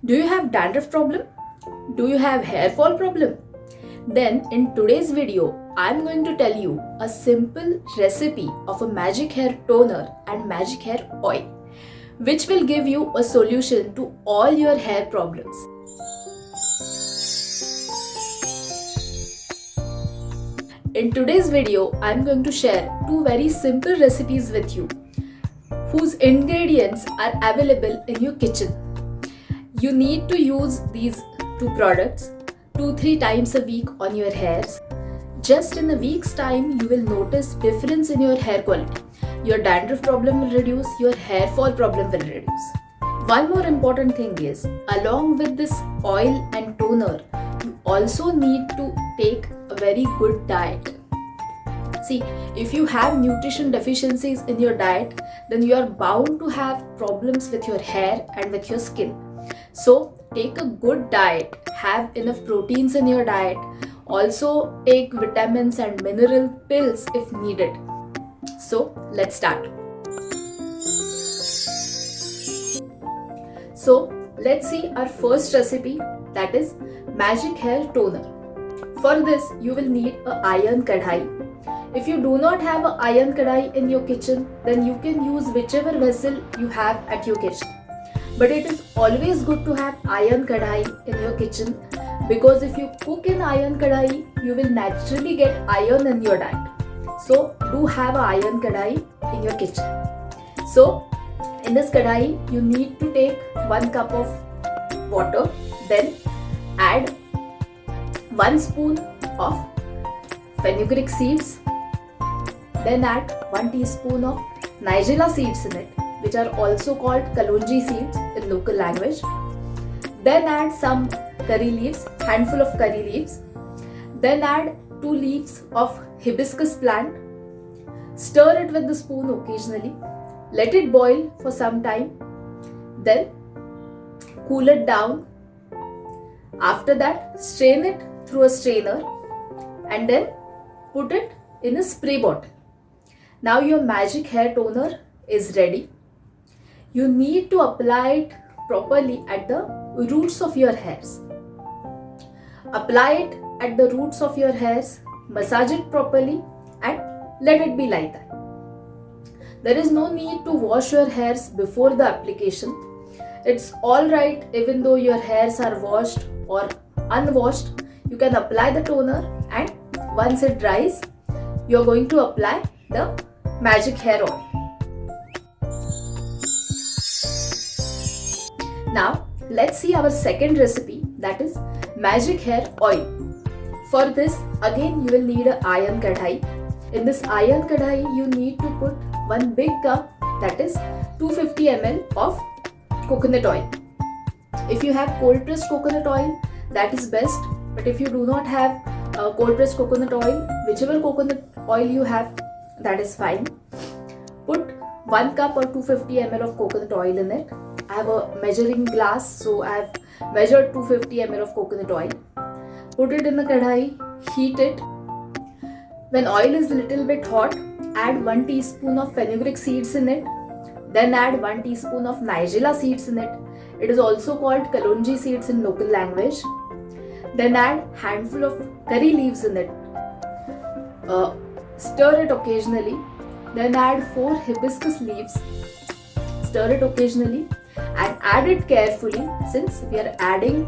Do you have dandruff problem? Do you have hair fall problem? Then in today's video, I'm going to tell you a simple recipe of a magic hair toner and magic hair oil, which will give you a solution to all your hair problems. In today's video, I'm going to share two very simple recipes with you, whose ingredients are available in your kitchen. You need to use these two products 2-3 times a week on your hairs. Just in a week's time, you will notice difference in your hair quality. Your dandruff problem will reduce, your hair fall problem will reduce. One more important thing is, along with this oil and toner, you also need to take a very good diet. See, if you have nutrition deficiencies in your diet, then you are bound to have problems with your hair and with your skin. So take a good diet, have enough proteins in your diet, also take vitamins and mineral pills if needed. So let's start. So let's see our first recipe, that is magic hair toner. For this you will need an iron kadhai. If you do not have an iron kadhai in your kitchen, then you can use whichever vessel you have at your kitchen. But it is always good to have iron kadhai in your kitchen, because if you cook in iron kadhai, you will naturally get iron in your diet. So do have an iron kadhai in your kitchen. So in this kadhai, you need to take 1 cup of water, then add 1 spoon of fenugreek seeds, then add 1 teaspoon of nigella seeds in it, which are also called challange seeds in local language. Then add some curry leaves, handful of curry leaves. Then add 2 leaves of hibiscus plant. Stir it with the spoon occasionally. Let it boil for some time. Then cool it down. After that, strain it through a strainer and then put it in a spray bottle. Now your magic hair toner is ready. You need to apply it properly at the roots of your hairs. Apply it at the roots of your hairs, massage it properly and let it be like that. There is no need to wash your hairs before the application. It's alright even though your hairs are washed or unwashed. You can apply the toner, and once it dries, you are going to apply the magic hair oil. Now let's see our second recipe, that is magic hair oil. For this, again you will need an iron kadhai. In this iron kadhai, you need to put 1 big cup, that is 250 ml of coconut oil. If you have cold pressed coconut oil, that is best. But if you do not have cold pressed coconut oil, whichever coconut oil you have, that is fine. Put 1 cup or 250 ml of coconut oil in it. I have a measuring glass, so I have measured 250 ml of coconut oil. Put it in the kadhai, heat it. When oil is a little bit hot, add 1 teaspoon of fenugreek seeds in it. Then add 1 teaspoon of nigella seeds in it. It is also called challange seeds in local language. Then add handful of curry leaves in it. Stir it occasionally. Then add 4 hibiscus leaves. Stir it occasionally and add it carefully, since we are adding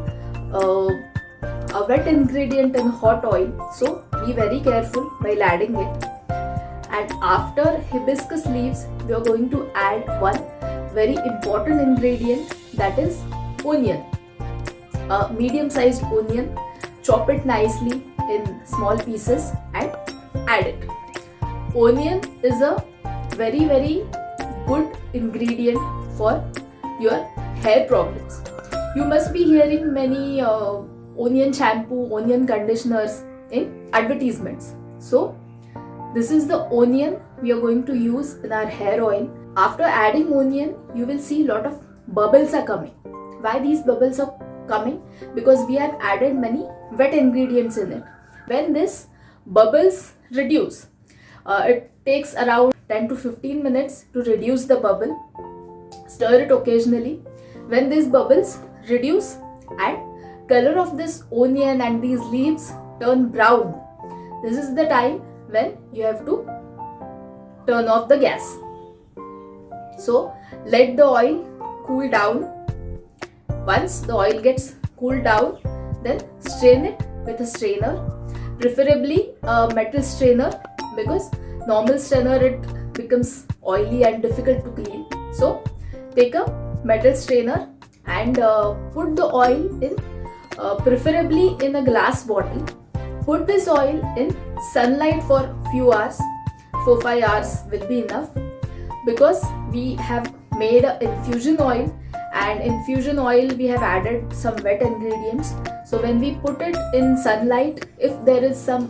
a wet ingredient in hot oil. So be very careful while adding it. And after hibiscus leaves, we are going to add one very important ingredient, that is onion. A medium-sized onion. Chop it nicely in small pieces and add it. Onion is a very good ingredient for your hair problems. You must be hearing many onion shampoo, onion conditioners in advertisements. So this is the onion we are going to use in our hair oil. After adding onion, you will see lot of bubbles are coming. Why these bubbles are coming? Because we have added many wet ingredients in it. When this bubbles reduce, it takes around 10 to 15 minutes to reduce the bubble. Stir it occasionally. When these bubbles reduce and color of this onion and these leaves turn brown. This is the time when you have to turn off the gas. So let the oil cool down. Once the oil gets cooled down, then strain it with a strainer, preferably a metal strainer, because normal strainer it becomes oily and difficult to clean. So take a metal strainer and put the oil in, preferably in a glass bottle. Put this oil in sunlight for few hours. 4-5 hours will be enough, because we have made an infusion oil, and infusion oil we have added some wet ingredients. So when we put it in sunlight, if there is some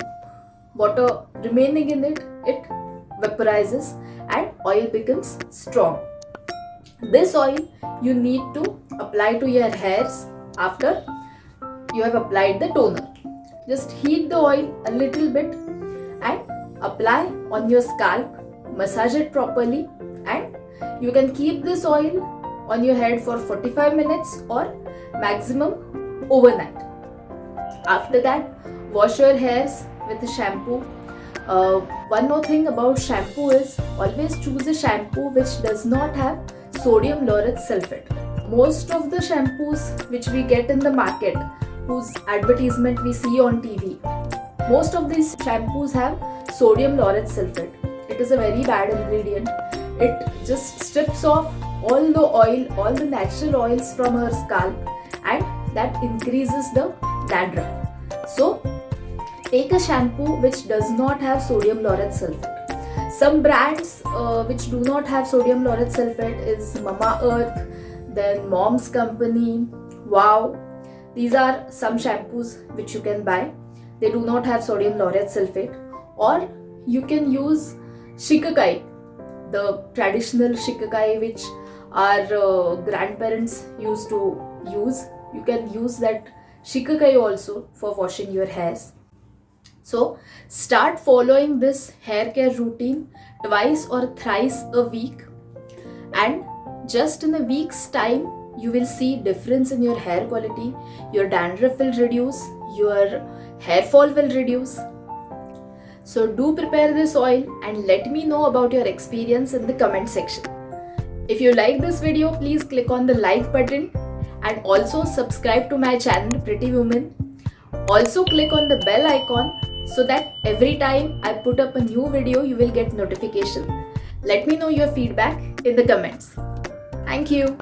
water remaining in it, it vaporizes and oil becomes strong. This oil you need to apply to your hairs after you have applied the toner. Just heat the oil a little bit and apply on your scalp, massage it properly, and you can keep this oil on your head for 45 minutes or maximum overnight. After that, wash your hairs with a shampoo. One more thing about shampoo is always choose a shampoo which does not have sodium lauryl sulfate. Most of the shampoos which we get in the market, whose advertisement we see on TV, most of these shampoos have sodium lauryl sulfate. It is a very bad ingredient. It just strips off all the oil, all the natural oils from her scalp, and that increases the dandruff. So take a shampoo which does not have sodium lauryl sulfate. Some brands which do not have sodium lauryl sulfate is Mama Earth, then Mom's Company, Wow. These are some shampoos which you can buy. They do not have sodium lauryl sulfate. Or you can use shikakai, the traditional shikakai which our grandparents used to use. You can use that shikakai also for washing your hairs. So start following this hair care routine twice or thrice a week, and just in a week's time you will see difference in your hair quality. Your dandruff will reduce, your hair fall will reduce. So do prepare this oil and let me know about your experience in the comment section. If you like this video, please click on the like button and also subscribe to my channel Pretty Woman. Also click on the bell icon so that every time I put up a new video you will get notification. Let me know your feedback in the comments. Thank you.